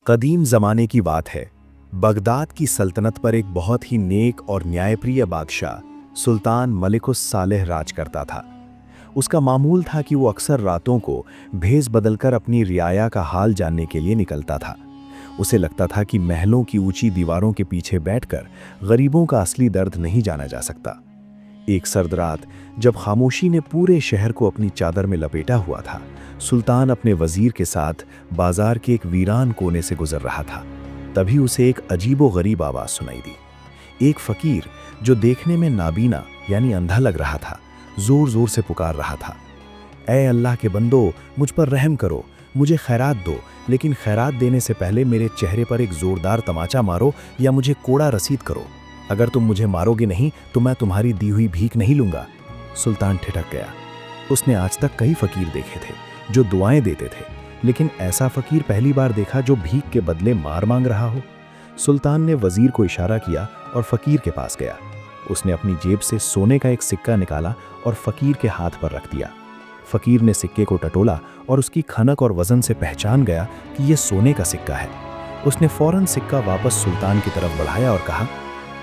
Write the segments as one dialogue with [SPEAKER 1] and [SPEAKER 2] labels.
[SPEAKER 1] कदीम ज़माने की बात है। बगदाद की सल्तनत पर एक बहुत ही नेक और न्यायप्रिय बादशाह सुल्तान मलिकुस सालेह राज करता था। उसका मामूल था कि वो अक्सर रातों को भेस बदलकर अपनी रियाया का हाल जानने के लिए निकलता था। उसे लगता था कि महलों की ऊंची दीवारों के पीछे बैठकर गरीबों का असली दर्द नहीं जाना जा सकता। एक सर्द रात, जब खामोशी ने पूरे शहर को अपनी चादर में लपेटा हुआ था, सुल्तान अपने वजीर के साथ बाजार के एक वीरान कोने से गुजर रहा था। तभी उसे एक अजीबो-गरीब आवाज़ सुनाई दी। एक फकीर, जो देखने में नाबीना यानी अंधा लग रहा था, जोर जोर से पुकार रहा था, ऐ अल्लाह के बंदो, मुझ पर रहम करो, मुझे खैरात दो, लेकिन खैरात देने से पहले मेरे चेहरे पर एक जोरदार तमाचा मारो या मुझे कोड़ा रसीद करो। अगर तुम मुझे मारोगे नहीं तो मैं तुम्हारी दी हुई भीख नहीं लूंगा। सुल्तान ठिठक गया। उसने आज तक कई फकीर देखे थे जो दुआएं देते थे, लेकिन ऐसा फकीर पहली बार देखा जो भीख के बदले मार मांग रहा हो। सुल्तान ने वजीर को इशारा किया और फकीर के पास गया। उसने अपनी जेब से सोने का एक सिक्का निकाला और फकीर के हाथ पर रख दिया। फकीर ने सिक्के को टटोला और उसकी खनक और वजन से पहचान गया कि यह सोने का सिक्का है। उसने फौरन सिक्का वापस सुल्तान की तरफ बढ़ाया और कहा,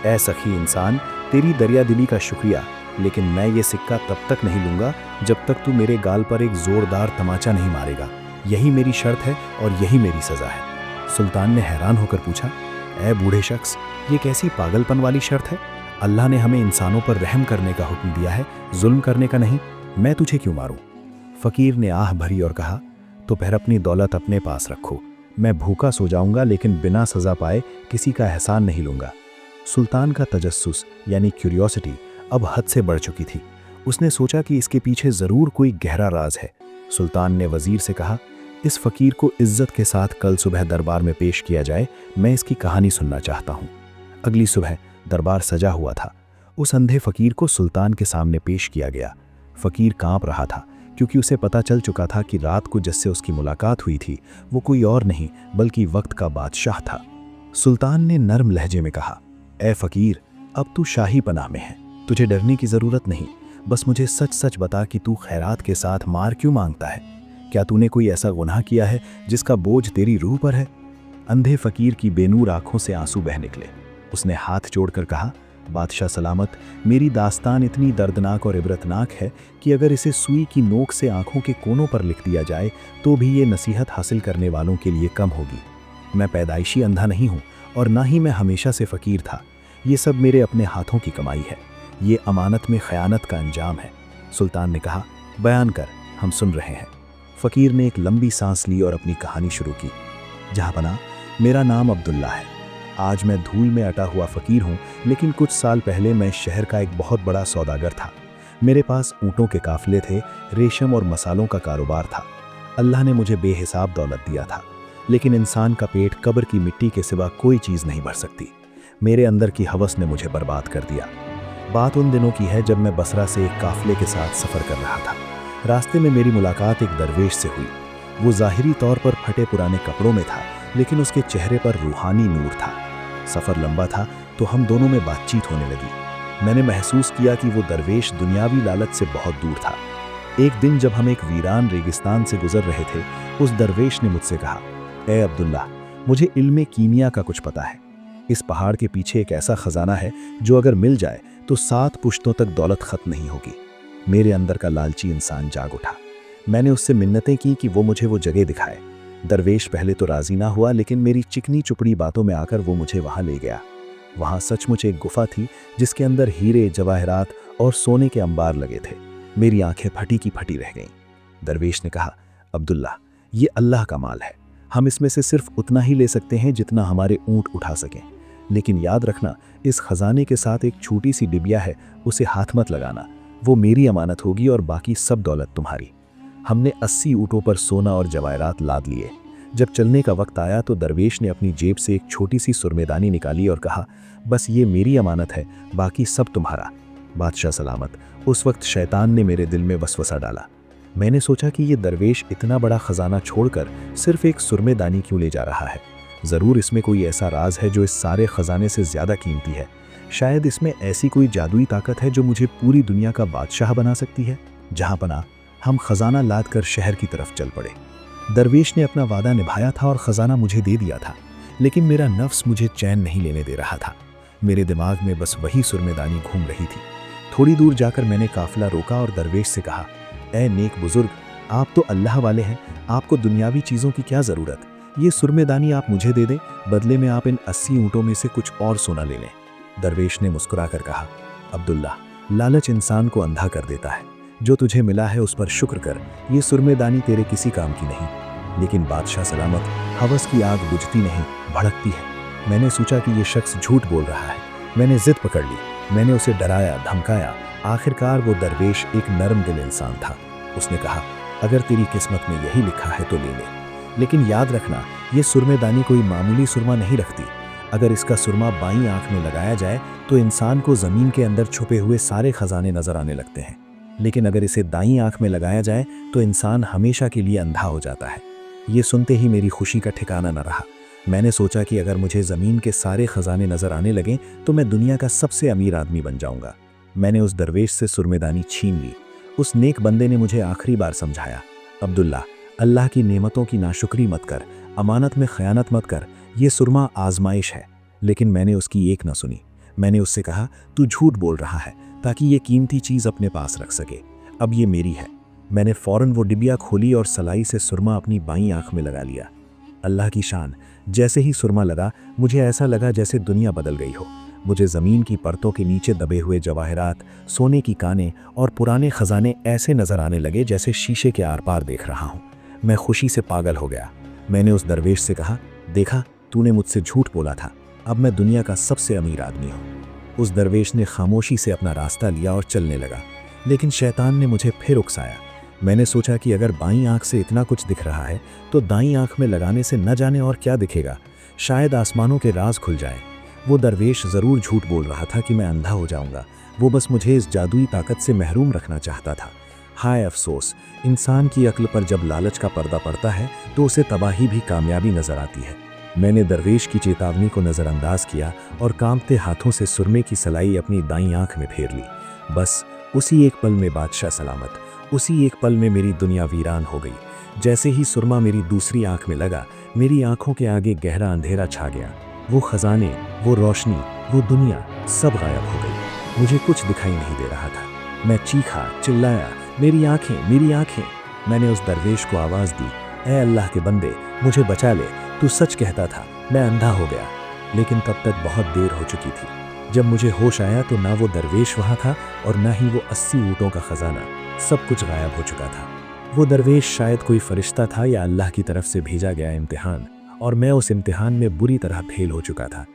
[SPEAKER 1] ऐ सखी इंसान, तेरी दरिया दिली का शुक्रिया, लेकिन मैं ये सिक्का तब तक नहीं लूंगा जब तक तू मेरे गाल पर एक जोरदार तमाचा नहीं मारेगा। यही मेरी शर्त है और यही मेरी सज़ा है। सुल्तान ने हैरान होकर पूछा, ऐ बूढ़े शख्स, ये कैसी पागलपन वाली शर्त है? अल्लाह ने हमें इंसानों पर रहम करने का हुक्म दिया है, जुल्म करने का नहीं। मैं तुझे क्यों मारूं? फ़कीर ने आह भरी और कहा, तो फिर अपनी दौलत अपने पास रखो। मैं भूखा सो जाऊंगा, लेकिन बिना सज़ा पाए किसी का एहसान नहीं लूंगा। सुल्तान का तजस्सुस यानी क्यूरियोसिटी अब हद से बढ़ चुकी थी। उसने सोचा कि इसके पीछे ज़रूर कोई गहरा राज है। सुल्तान ने वजीर से कहा, इस फ़कीर को इज्जत के साथ कल सुबह दरबार में पेश किया जाए, मैं इसकी कहानी सुनना चाहता हूँ। अगली सुबह दरबार सजा हुआ था। उस अंधे फ़कीर को सुल्तान के सामने पेश किया गया। फ़कीर काँप रहा था, क्योंकि उसे पता चल चुका था कि रात को जिससे उसकी मुलाकात हुई थी वो कोई और नहीं बल्कि वक्त का बादशाह था। सुल्तान ने नर्म लहजे में कहा, ऐ फ़कीर, अब तू शाही पनाह में है, तुझे डरने की ज़रूरत नहीं। बस मुझे सच सच बता कि तू खैरात के साथ मार क्यों मांगता है? क्या तूने कोई ऐसा गुनाह किया है जिसका बोझ तेरी रूह पर है? अंधे फ़कीर की बेनूर आंखों से आंसू बह निकले। उसने हाथ जोड़कर कहा, बादशाह सलामत, मेरी दास्तान इतनी दर्दनाक और इबरतनाक है कि अगर इसे सुई की नोक से आंखों के कोनों पर लिख दिया जाए तो भी ये नसीहत हासिल करने वालों के लिए कम होगी। मैं पैदाइशी अंधा नहीं हूँ और ना ही मैं हमेशा से फ़कीर था। ये सब मेरे अपने हाथों की कमाई है। ये अमानत में ख़यानत का अंजाम है। सुल्तान ने कहा, बयान कर, हम सुन रहे हैं। फ़कीर ने एक लंबी सांस ली और अपनी कहानी शुरू की। जहाँपनाह, मेरा नाम अब्दुल्ला है। आज मैं धूल में अटा हुआ फ़कीर हूँ, लेकिन कुछ साल पहले मैं शहर का एक बहुत बड़ा सौदागर था। मेरे पास ऊँटों के काफ़िले थे, रेशम और मसालों का कारोबार था। अल्लाह ने मुझे बेहिसाब दौलत दिया था, लेकिन इंसान का पेट कब्र की मिट्टी के सिवा कोई चीज़ नहीं भर सकती। मेरे अंदर की हवस ने मुझे बर्बाद कर दिया। बात उन दिनों की है जब मैं बसरा से एक काफ़िले के साथ सफ़र कर रहा था। रास्ते में मेरी मुलाकात एक दरवेश से हुई। वो ज़ाहिरी तौर पर फटे पुराने कपड़ों में था, लेकिन उसके चेहरे पर रूहानी नूर था। सफ़र लंबा था तो हम दोनों में बातचीत होने लगी। मैंने महसूस किया कि वो दरवेश दुनियावी लालच से बहुत दूर था। एक दिन जब हम एक वीरान रेगिस्तान से गुजर रहे थे, उस दरवेश ने मुझसे कहा, ए अब्दुल्ला, मुझे इल्मे कीमिया का कुछ पता है। इस पहाड़ के पीछे एक ऐसा खजाना है जो अगर मिल जाए तो 7 पुश्तों तक दौलत खत्म नहीं होगी। मेरे अंदर का लालची इंसान जाग उठा। मैंने उससे मिन्नतें की कि वो मुझे वो जगह दिखाए। दरवेश पहले तो राजी ना हुआ, लेकिन मेरी चिकनी चुपड़ी बातों में आकर वो मुझे वहाँ ले गया। वहाँ सचमुच एक गुफा थी जिसके अंदर हीरे, जवाहरात और सोने के अंबार लगे थे। मेरी आंखें फटी की फटी रह गईं। दरवेश ने कहा, अब्दुल्ला, ये अल्लाह का माल है। हम इसमें से सिर्फ उतना ही ले सकते हैं जितना हमारे ऊँट उठा सकें। लेकिन याद रखना, इस खजाने के साथ एक छोटी सी डिबिया है, उसे हाथ मत लगाना। वो मेरी अमानत होगी और बाकी सब दौलत तुम्हारी। हमने 80 ऊँटों पर सोना और जवाहरात लाद लिए। जब चलने का वक्त आया तो दरवेश ने अपनी जेब से एक छोटी सी सुरमेदानी निकाली और कहा, बस ये मेरी अमानत है, बाकी सब तुम्हारा। बादशाह सलामत, उस वक्त शैतान ने मेरे दिल में वसवसा डाला। मैंने सोचा कि ये दरवेश इतना बड़ा खजाना छोड़कर सिर्फ एक सुरमेदानी क्यों ले जा रहा है। ज़रूर इसमें कोई ऐसा राज है जो इस सारे खजाने से ज़्यादा कीमती है। शायद इसमें ऐसी कोई जादुई ताकत है जो मुझे पूरी दुनिया का बादशाह बना सकती है। जहाँपनाह, हम खजाना लाद कर शहर की तरफ चल पड़े। दरवेश ने अपना वादा निभाया था और ख़जाना मुझे दे दिया था, लेकिन मेरा नफ्स मुझे चैन नहीं लेने दे रहा था। मेरे दिमाग में बस वही सुरमेदानी घूम रही थी। थोड़ी दूर जाकर मैंने काफिला रोका और दरवेश से कहा, ए नेक बुजुर्ग, आप तो अल्लाह वाले हैं, आपको दुनियावी चीज़ों की क्या ज़रूरत? ये सुरमेदानी आप मुझे दे दें, बदले में आप इन 80 ऊँटों में से कुछ और सोना ले लें। दरवेश ने मुस्कुरा कर कहा, अब्दुल्ला, लालच इंसान को अंधा कर देता है। जो तुझे मिला है उस पर शुक्र कर, ये सुरमेदानी तेरे किसी काम की नहीं। लेकिन बादशाह सलामत, हवस की आग बुझती नहीं, भड़कती है। मैंने सोचा कि ये शख्स झूठ बोल रहा है। मैंने जिद पकड़ ली। मैंने उसे डराया, धमकाया। आखिरकार वो दरवेश एक नरम दिल इंसान था। उसने कहा, अगर तेरी किस्मत में यही लिखा है तो ले ले, लेकिन याद रखना, ये सुरमेदानी कोई मामूली सुरमा नहीं रखती। अगर इसका सुरमा बाईं आंख में लगाया जाए तो इंसान को ज़मीन के अंदर छुपे हुए सारे खजाने नजर आने लगते हैं, लेकिन अगर इसे दाईं आंख में लगाया जाए तो इंसान हमेशा के लिए अंधा हो जाता है। ये सुनते ही मेरी खुशी का ठिकाना न रहा। मैंने सोचा कि अगर मुझे ज़मीन के सारे खजाने नजर आने लगें तो मैं दुनिया का सबसे अमीर आदमी बन जाऊंगा। मैंने उस दरवेश से सुरमेदानी छीन ली। उस नेक बंदे ने मुझे आखिरी बार समझाया, अब्दुल्ला, अल्लाह की नेमतों की नाशुक्री मत कर, अमानत में खयानत मत कर, ये सुरमा आजमाइश है। लेकिन मैंने उसकी एक न सुनी। मैंने उससे कहा, तू झूठ बोल रहा है ताकि ये कीमती चीज़ अपने पास रख सके। अब ये मेरी है। मैंने फ़ौरन वो डिबिया खोली और सलाई से सुरमा अपनी बाईं आंख में लगा लिया। अल्लाह की शान, जैसे ही सुरमा लगा मुझे ऐसा लगा जैसे दुनिया बदल गई हो। मुझे ज़मीन की परतों के नीचे दबे हुए जवाहरात, सोने की कानें और पुराने ख़जाने ऐसे नज़र आने लगे जैसे शीशे के आर पार देख रहा हूँ। मैं खुशी से पागल हो गया। मैंने उस दरवेश से कहा, देखा, तूने मुझसे झूठ बोला था, अब मैं दुनिया का सबसे अमीर आदमी हूँ। उस दरवेश ने खामोशी से अपना रास्ता लिया और चलने लगा, लेकिन शैतान ने मुझे फिर उकसाया। मैंने सोचा कि अगर बाईं आंख से इतना कुछ दिख रहा है तो दाईं आंख में लगाने से न जाने और क्या दिखेगा। शायद आसमानों के राज खुल जाए। वो दरवेश ज़रूर झूठ बोल रहा था कि मैं अंधा हो जाऊंगा। वो बस मुझे इस जादुई ताकत से महरूम रखना चाहता था। हाय अफसोस, इंसान की अक्ल पर जब लालच का पर्दा पड़ता है तो उसे तबाही भी कामयाबी नजर आती है। मैंने दरवेश की चेतावनी को नज़रअंदाज किया और कांपते हाथों से सुरमे की सलाई अपनी दाईं आंख में फेर ली। बस उसी एक पल में बादशाह सलामत, उसी एक पल में मेरी दुनिया वीरान हो गई। जैसे ही सुरमा मेरी दूसरी आंख में लगा, मेरी आंखों के आगे गहरा अंधेरा छा गया। वो खजाने, वो रोशनी, वो दुनिया सब गायब हो गई। मुझे कुछ दिखाई नहीं दे रहा था। मैं चीखा, चिल्लाया, मेरी आंखें, मेरी आंखें। मैंने उस दरवेश को आवाज़ दी, ऐ अल्लाह के बंदे, मुझे बचा ले, तू सच कहता था, मैं अंधा हो गया। लेकिन तब तक बहुत देर हो चुकी थी। जब मुझे होश आया तो ना वो दरवेश वहाँ था और ना ही वो 80 ऊँटों का खजाना। सब कुछ गायब हो चुका था। वो दरवेश शायद कोई फरिश्ता था या अल्लाह की तरफ से भेजा गया इम्तिहान, और मैं उस इम्तिहान में बुरी तरह फेल हो चुका था।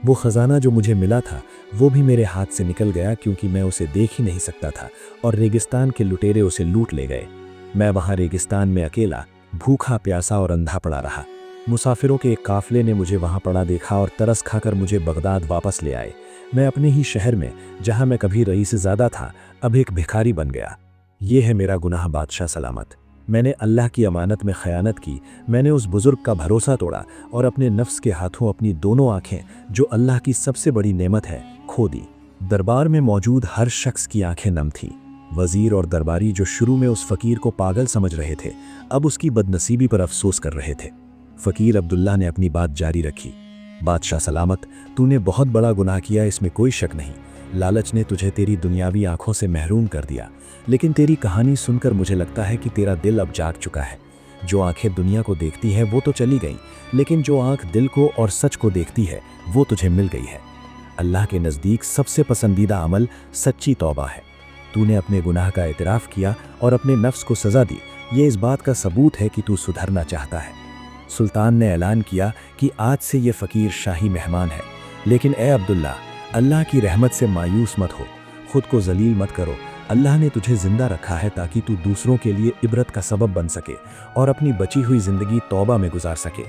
[SPEAKER 1] वो खजाना जो मुझे मिला था वो भी मेरे हाथ से निकल गया, क्योंकि मैं उसे देख ही नहीं सकता था और रेगिस्तान के लुटेरे उसे लूट ले गए। मैं वहाँ रेगिस्तान में अकेला, भूखा, प्यासा और अंधा पड़ा रहा। मुसाफिरों के एक काफिले ने मुझे वहाँ पड़ा देखा और तरस खाकर मुझे बगदाद वापस ले आए। मैं अपने ही शहर में, जहाँ मैं कभी रईस ज़्यादा था, अब एक भिखारी बन गया। ये है मेरा गुनाह बादशाह सलामत। मैंने अल्लाह की अमानत में खयानत की। मैंने उस बुजुर्ग का भरोसा तोड़ा और अपने नफ्स के हाथों अपनी दोनों आंखें, जो अल्लाह की सबसे बड़ी नेमत है, खो दी। दरबार में मौजूद हर शख्स की आंखें नम थीं। वजीर और दरबारी जो शुरू में उस फ़कीर को पागल समझ रहे थे, अब उसकी बदनसीबी पर अफसोस कर रहे थे। फ़कीर अब्दुल्ला ने अपनी बात जारी रखी, बादशाह सलामत, तूने बहुत बड़ा गुनाह किया, इसमें कोई शक नहीं। लालच ने तुझे तेरी दुनियावी आंखों से महरूम कर दिया, लेकिन तेरी कहानी सुनकर मुझे लगता है कि तेरा दिल अब जाग चुका है। जो आंखें दुनिया को देखती हैं वो तो चली गईं, लेकिन जो आंख दिल को और सच को देखती है वो तुझे मिल गई है। अल्लाह के नज़दीक सबसे पसंदीदा अमल सच्ची तौबा है। तूने अपने गुनाह का एतराफ़ किया और अपने नफ्स को सज़ा दी। ये इस बात का सबूत है कि तू सुधरना चाहता है। सुल्तान ने ऐलान किया कि आज से ये फ़कीर शाही मेहमान है। लेकिन ए अब्दुल्ला, अल्लाह की रहमत से मायूस मत हो, खुद को जलील मत करो। अल्लाह ने तुझे ज़िंदा रखा है ताकि तू दूसरों के लिए इबरत का सबब बन सके और अपनी बची हुई ज़िंदगी तौबा में गुजार सके।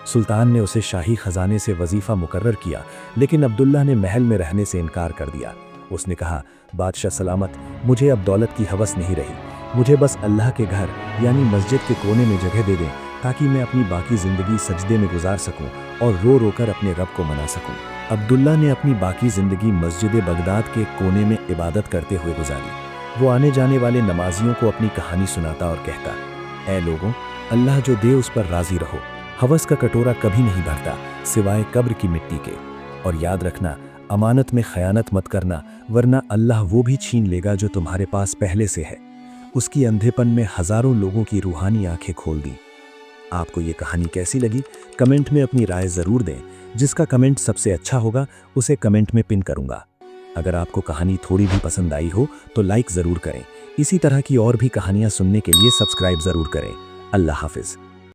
[SPEAKER 1] सुल्तान ने उसे शाही ख़जाने से वजीफ़ा मुकर्रर किया, लेकिन अब्दुल्ला ने महल में रहने से इनकार कर दिया। उसने कहा, बादशाह सलामत, मुझे अब दौलत की हवस नहीं रही। मुझे बस अल्लाह के घर यानी मस्जिद के कोने में जगह दे दें ताकि मैं अपनी बाकी ज़िंदगी सजदे में गुजार सकूं और रो रो कर अपने रब को मना सकूं। अब्दुल्ला ने अपनी बाकी ज़िंदगी मस्जिद बगदाद के कोने में इबादत करते हुए गुजारी। वो आने जाने वाले नमाजियों को अपनी कहानी सुनाता और कहता, ऐ लोगों, अल्लाह जो दे उस पर राजी रहो। हवस का कटोरा कभी नहीं भरता सिवाय कब्र की मिट्टी के। और याद रखना, अमानत में खयानत मत करना, वरना अल्लाह वो भी छीन लेगा जो तुम्हारे पास पहले से है। उसकी अंधेपन में हजारों लोगों की रूहानी आंखें खोल दी। आपको ये कहानी कैसी लगी? कमेंट में अपनी राय ज़रूर दें। जिसका कमेंट सबसे अच्छा होगा उसे कमेंट में पिन करूंगा। अगर आपको कहानी थोड़ी भी पसंद आई हो तो लाइक ज़रूर करें। इसी तरह की और भी कहानियां सुनने के लिए सब्सक्राइब ज़रूर करें। अल्लाह हाफिज़।